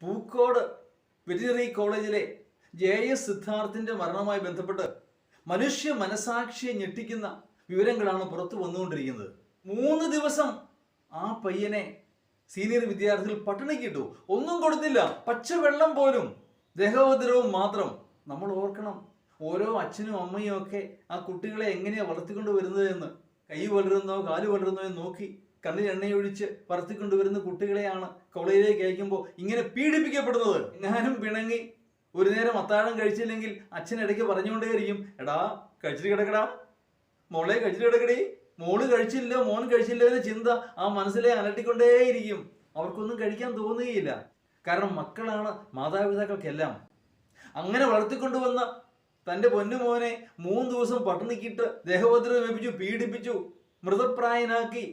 Pookode veterinary കോളേജിലെ JS സിദ്ധാർത്ഥിന്റെ മരണവുമായി ബന്ധപ്പെട്ട് മനുഷ്യ മനസാക്ഷിയെ ഞെട്ടിക്കുന്ന വിവരങ്ങളാണ് പുറത്തു വന്നുകൊണ്ടിരിക്കുന്നത്. 3 ദിവസം ആ പയ്യനെ സീനിയർ വിദ്യാർത്ഥികൾ പട്ടിണിക്കിട്ടു. ഒന്നും കൊടുത്തില്ല, പച്ചവെള്ളം പോലും. ദേഹോപദ്രവവും മാത്രം. നമ്മൾ ഓർക്കണം, ഓരോ അച്ഛനും അമ്മയും ഒക്കെ ആ കുട്ടികളെ എങ്ങനെയാണ് വളർത്തിക്കൊണ്ട് വരുന്നത് എന്ന്. കൈ വളരുന്നോ കാല് വളരുന്നോ എന്ന് നോക്കി കണ്ണിൽ എണ്ണയൊഴിച്ച് വളർത്തിക്കൊണ്ടുവരുന്ന കുട്ടികളെയാണ് കോളേജിലേക്ക് അയക്കുമ്പോൾ ഇങ്ങനെ പീഡിപ്പിക്കപ്പെടുന്നത്. എങ്ങാനും പിണങ്ങി ഒരു നേരം അത്താഴം കഴിച്ചില്ലെങ്കിൽ അച്ഛൻ ഇടയ്ക്ക് പറഞ്ഞുകൊണ്ടേയിരിക്കും, എടാ കഴിച്ചിട്ട് കിടക്കടാ, മോളെ കഴിച്ചിട്ട് കിടക്കടി, മോള് കഴിച്ചില്ല മോൻ കഴിച്ചില്ല എന്ന ചിന്ത ആ മനസ്സിലെ അലട്ടിക്കൊണ്ടേയിരിക്കും. അവർക്കൊന്നും കഴിക്കാൻ തോന്നുകയില്ല. കാരണം മക്കളാണ് മാതാപിതാക്കൾക്കെല്ലാം. അങ്ങനെ വളർത്തിക്കൊണ്ടുവന്ന തൻ്റെ പൊന്നുമോനെ 3 ദിവസം പട്ടിണിക്കിട്ട് ദേഹോപദ്രവമേൽപ്പിച്ചു, പീഡിപ്പിച്ചു, മൃതപ്രായനാക്കി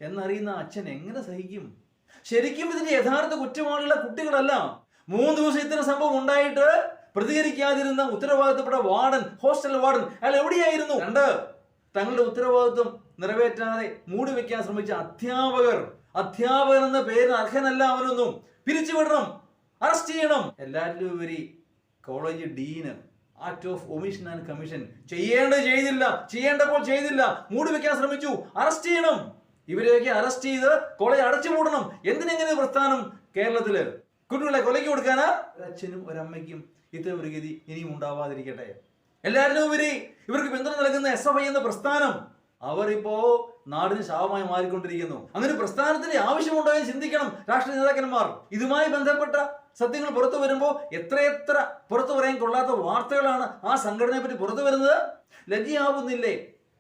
എന്നറിയുന്ന അച്ഛൻ എങ്ങനെ സഹിക്കും? ശരിക്കും ഇതിന്റെ യഥാർത്ഥ കുറ്റവാളികളെ കുട്ടികളല്ല. 3 ദിവസം ഇത്തരം സംഭവം ഉണ്ടായിട്ട് പ്രതികരിക്കാതിരുന്ന ഉത്തരവാദിത്തപ്പെട്ട വാർഡൻ, ഹോസ്റ്റൽ വാർഡൻ, അയാൾ എവിടെയായിരുന്നു? 2, തങ്ങളുടെ ഉത്തരവാദിത്വം നിറവേറ്റാതെ മൂടി വെക്കാൻ ശ്രമിച്ച അധ്യാപകർ എന്ന പേരിന് അർഹനല്ല അവനൊന്നും. പിരിച്ചുവിടണം, അറസ്റ്റ് ചെയ്യണം. എല്ലാവരിലും ഉപരി college dean act of omission and commission ചെയ്തില്ല, ചെയ്യേണ്ടപ്പോൾ ചെയ്തില്ല, മൂടി വെക്കാൻ ശ്രമിച്ചു, അറസ്റ്റ് ചെയ്യണം. ഇവരെയൊക്കെ അറസ്റ്റ് ചെയ്ത് കോളേജ് അടച്ചു മൂടണം. എന്തിനെങ്ങനെ പ്രസ്ഥാനം കേരളത്തില്? കുട്ടികളെ കൊലയ്ക്ക് കൊടുക്കാനാ? ഒരച്ഛനും ഒരമ്മയ്ക്കും ഇത്തരം ഒരു ഗതി ഇനിയും ഉണ്ടാവാതിരിക്കട്ടെ. എല്ലാവരിലും ഉപരി ഇവർക്ക് പിന്തുണ നൽകുന്ന SFI എന്ന പ്രസ്ഥാനം, അവർ ഇപ്പോ നാടിന് ശാപമായി മാറിക്കൊണ്ടിരിക്കുന്നു. അങ്ങനെ പ്രസ്ഥാനത്തിന്റെ ആവശ്യമുണ്ടോ എന്ന് ചിന്തിക്കണം രാഷ്ട്രീയ നേതാക്കന്മാർ. ഇതുമായി ബന്ധപ്പെട്ട സത്യങ്ങൾ പുറത്തു വരുമ്പോൾ എത്രയെത്ര പുറത്തു പറയാൻ കൊള്ളാത്ത വാർത്തകളാണ് ആ സംഘടനയെ പറ്റി പുറത്തു വരുന്നത്. ലജ്ജയാവുന്നില്ലേ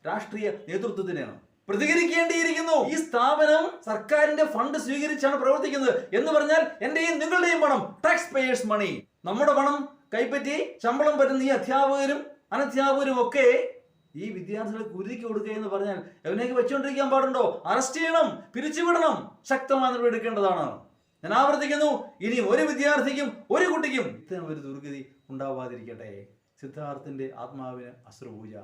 രാഷ്ട്രീയ നേതൃത്വത്തിന്? പ്രതികരിക്കേണ്ടിയിരിക്കുന്നു. ഈ സ്ഥാപനം സർക്കാരിന്റെ ഫണ്ട് സ്വീകരിച്ചാണ് പ്രവർത്തിക്കുന്നത് എന്ന് പറഞ്ഞാൽ എന്റെയും നിങ്ങളുടെയും പണം, ടാക്സ് പേയേഴ്സ് മണി, നമ്മുടെ പണം കൈപ്പറ്റി ശമ്പളം പറ്റുന്ന ഈ അധ്യാപകരും അനധ്യാപകരും ഒക്കെ ഈ വിദ്യാർത്ഥികളെ കുരുതിക്ക് കൊടുക്കുക എന്ന് പറഞ്ഞാൽ എവനേക്ക് വെച്ചുകൊണ്ടിരിക്കാൻ പാടുണ്ടോ? അറസ്റ്റ് ചെയ്യണം, പിരിച്ചുവിടണം, ശക്തമായ നടപടി എടുക്കേണ്ടതാണ്. ഞാൻ ആവർത്തിക്കുന്നു, ഇനി ഒരു വിദ്യാർത്ഥിക്കും ഒരു കുട്ടിക്കും ഇത്തരം ഒരു ദുർഗതി ഉണ്ടാവാതിരിക്കട്ടെ. സിദ്ധാർത്ഥിന്റെ ആത്മാവിന് അശ്രുപൂജ.